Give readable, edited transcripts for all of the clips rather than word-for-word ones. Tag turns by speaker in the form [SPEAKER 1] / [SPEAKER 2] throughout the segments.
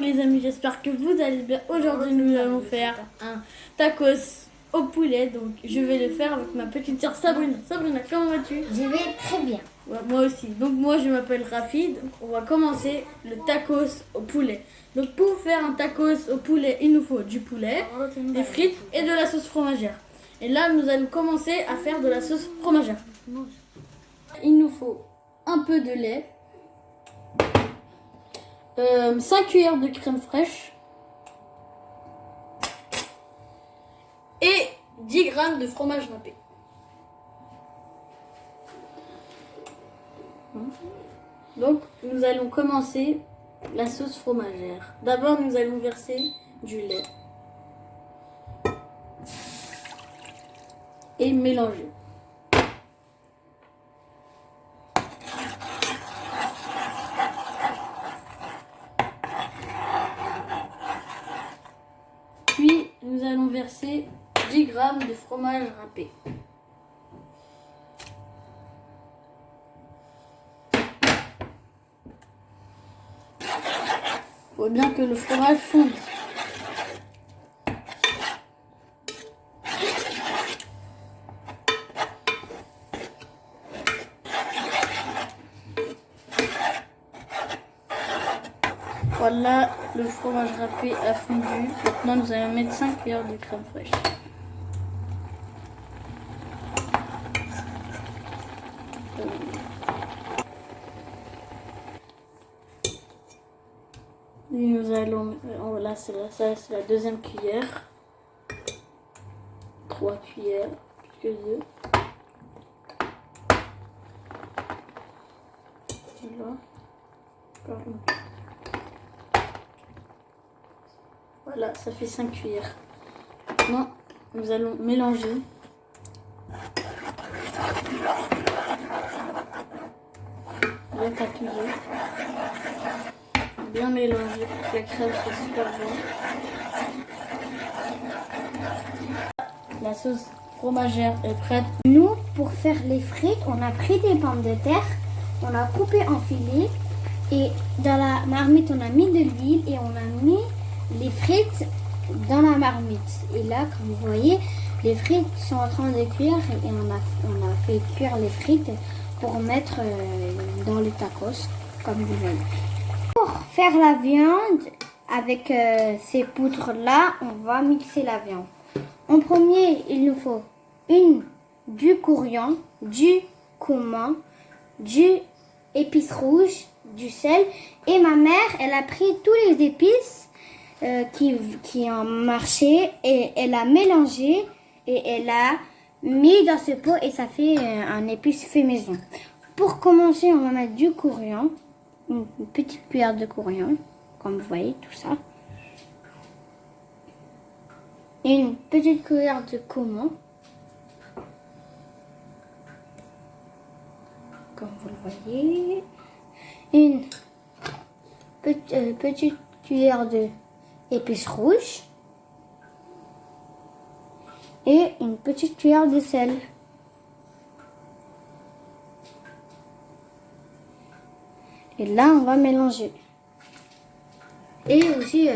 [SPEAKER 1] les amis, j'espère que vous allez bien. Aujourd'hui nous allons faire un tacos au poulet. Donc je vais le faire avec ma petite soeur Sabrina. Sabrina, comment vas-tu?
[SPEAKER 2] Je vais très bien.
[SPEAKER 1] Ouais, moi aussi. Donc moi je m'appelle Rafi. Donc on va commencer le tacos au poulet. Donc pour faire un tacos au poulet, il nous faut du poulet, des frites et de la sauce fromagère. Et là nous allons commencer à faire de la sauce fromagère. Il nous faut un peu de lait, 5 cuillères de crème fraîche et 10 grammes de fromage râpé. Donc nous allons commencer la sauce fromagère. D'abord nous allons verser du lait et mélanger. Puis nous allons verser 10 grammes de fromage râpé. Il faut bien que le fromage fonde. Voilà, le fromage râpé a fondu. Maintenant, nous allons mettre 5 cuillères de crème fraîche. Et nous allons... Voilà, c'est la deuxième cuillère. 3 cuillères, plus que 2. Voilà. Encore une. Voilà, ça fait 5 cuillères. Maintenant, nous allons mélanger. Bien tatouiller. Bien mélanger pour que la crème soit super bonne. La sauce fromagère est prête.
[SPEAKER 2] Nous, pour faire les frites, on a pris des pommes de terre, on a coupé en filets et dans la marmite, on a mis de l'huile et on a mis les frites dans la marmite. Et là, comme vous voyez, les frites sont en train de cuire et on a fait cuire les frites pour mettre dans les tacos, comme vous voyez. Pour faire la viande, avec ces poudres-là, on va mixer la viande. En premier, il nous faut du coriandre, du cumin, du épices rouges, du sel. Et ma mère, elle a pris tous les épices qui ont marché et elle a mélangé et elle a mis dans ce pot et ça fait un épice fait maison. Pour commencer, on va mettre du coriandre, une petite cuillère de coriandre, comme vous voyez, tout ça. Une petite cuillère de cumin, comme vous le voyez. Une petite cuillère de épices rouges et une petite cuillère de sel. Et là, on va mélanger. Et aussi,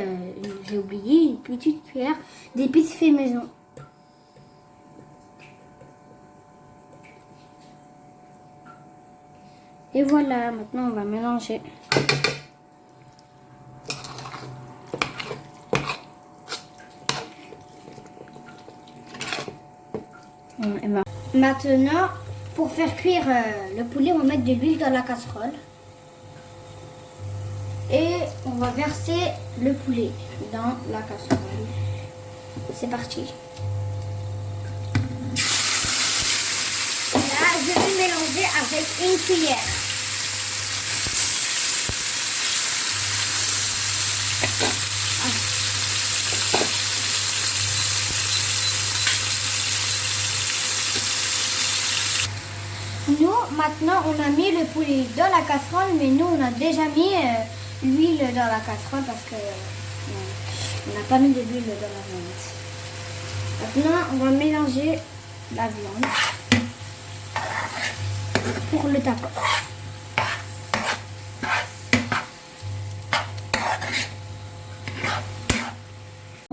[SPEAKER 2] j'ai oublié une petite cuillère d'épices fait maison. Et voilà, maintenant on va mélanger. Maintenant, pour faire cuire le poulet, on va mettre de l'huile dans la casserole. Et on va verser le poulet dans la casserole. C'est parti. Là, je vais mélanger avec une cuillère. Nous, maintenant, on a mis le poulet dans la casserole, mais nous, on a déjà mis l'huile dans la casserole parce que on n'a pas mis de l'huile dans la viande. Maintenant, on va mélanger la viande pour le tacos.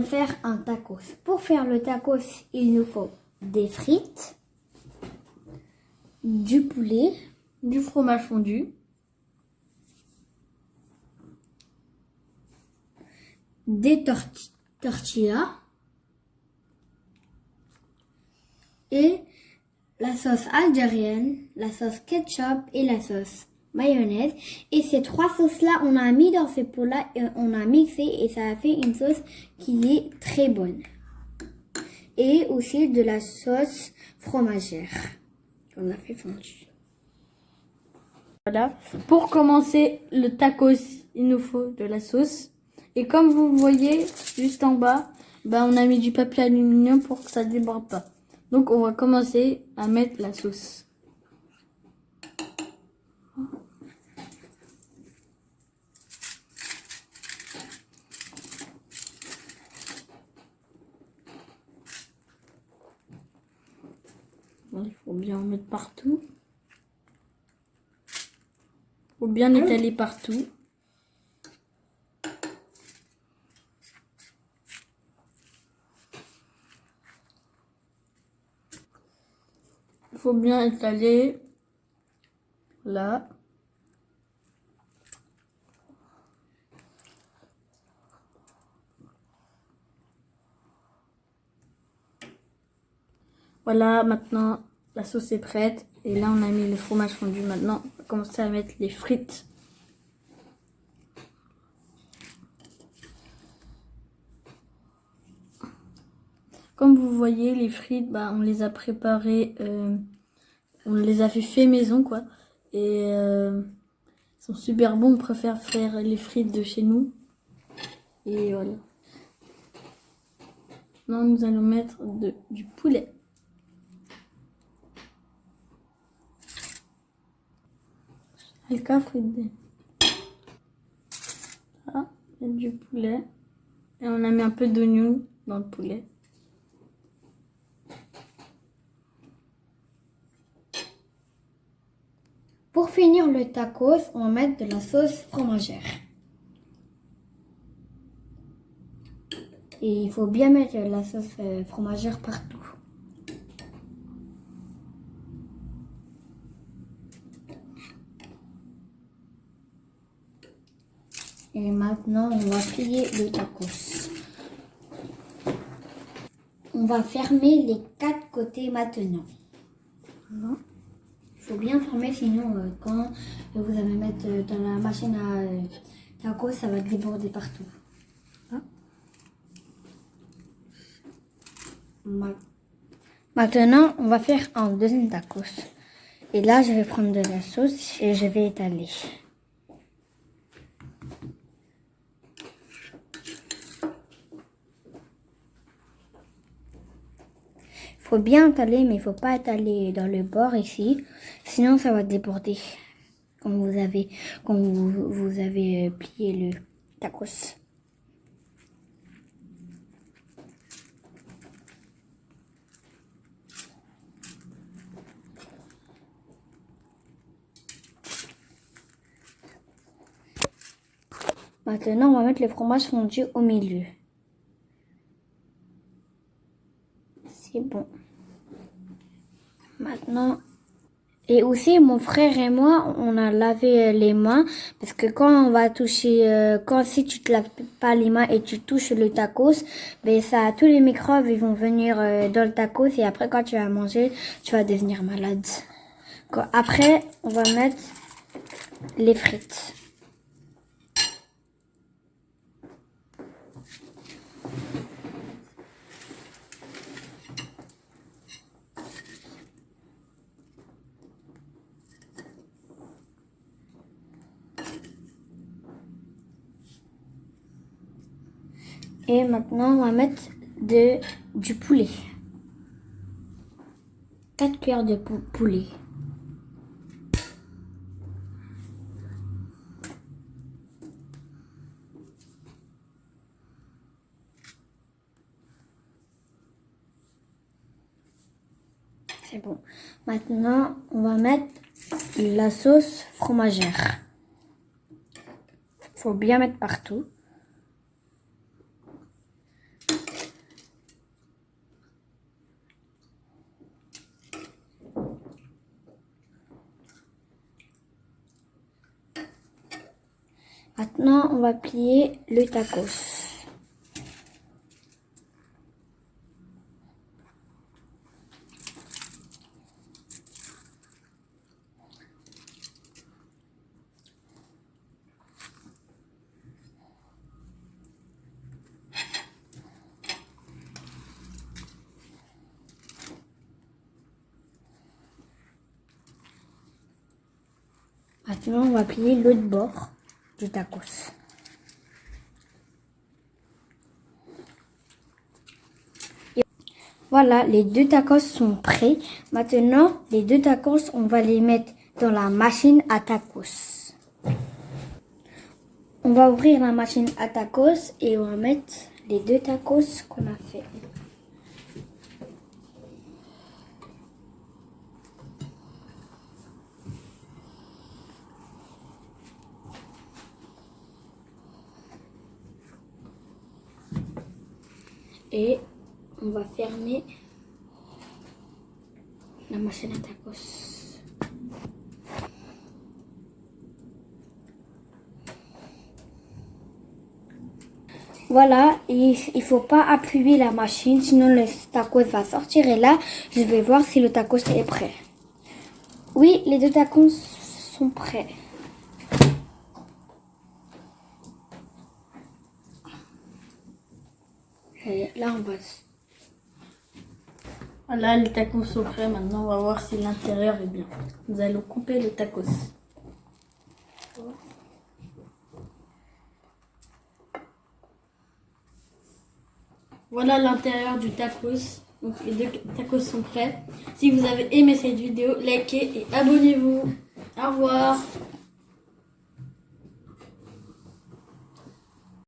[SPEAKER 2] Faire un tacos. Pour faire le tacos, il nous faut des frites, du poulet,
[SPEAKER 1] du fromage fondu,
[SPEAKER 2] des tortillas et la sauce algérienne, la sauce ketchup et la sauce mayonnaise. Et ces trois sauces-là, on a mis dans ces pots-là et on a mixé et ça a fait une sauce qui est très bonne. Et aussi de la sauce fromagère qu'on a fait fondue.
[SPEAKER 1] Voilà. Pour commencer le tacos, il nous faut de la sauce. Et comme vous voyez, juste en bas, on a mis du papier aluminium pour que ça ne déborde pas. Donc on va commencer à mettre la sauce. Il faut bien en mettre partout. Il faut bien étaler partout. Il faut bien étaler là. Voilà, maintenant la sauce est prête. Et là, on a mis le fromage fondu. Maintenant, on va commencer à mettre les frites. Comme vous voyez, les frites, on les a préparées, on les a fait maison, quoi. Et ils sont super bons. On préfère faire les frites de chez nous. Et voilà. Maintenant, nous allons mettre du poulet. Quelqu'un frites. Voilà, mettre du poulet. Et on a mis un peu d'oignon dans le poulet.
[SPEAKER 2] Pour finir le tacos, on va mettre de la sauce fromagère. Et il faut bien mettre la sauce fromagère partout. Et maintenant, on va plier le tacos. On va fermer les 4 côtés maintenant. Voilà. Il faut bien fermer, sinon quand vous allez mettre dans la machine à tacos, ça va déborder partout. Maintenant, on va faire un deuxième tacos. Et là, je vais prendre de la sauce et je vais étaler. Il faut bien étaler, mais il ne faut pas étaler dans le bord ici. Sinon, ça va déborder quand vous avez plié le tacos. Maintenant, on va mettre le fromage fondu au milieu. C'est bon. Maintenant, et aussi mon frère et moi, on a lavé les mains parce que quand on va toucher, si tu te laves pas les mains et tu touches le tacos, tous les microbes ils vont venir dans le tacos et après quand tu vas manger, tu vas devenir malade. Après, on va mettre les frites. Et maintenant, on va mettre du poulet. 4 cuillères de poulet. C'est bon. Maintenant, on va mettre la sauce fromagère. Faut bien mettre partout. Maintenant, on va plier le tacos. Maintenant, on va plier l'autre bord du tacos. Et voilà, les deux tacos sont prêts. Maintenant, les deux tacos, on va les mettre dans la machine à tacos. On va ouvrir la machine à tacos et on va mettre les deux tacos qu'on a fait. Et on va fermer la machine à tacos. Voilà, et il faut pas appuyer la machine, sinon le tacos va sortir. Et là, je vais voir si le tacos est prêt. Oui, les deux tacos sont prêts. Et là, on va...
[SPEAKER 1] Voilà, les tacos sont prêts. Maintenant, on va voir si l'intérieur est bien. Nous allons couper le tacos. Voilà l'intérieur du tacos. Donc les deux tacos sont prêts. Si vous avez aimé cette vidéo, likez et abonnez-vous. Au revoir.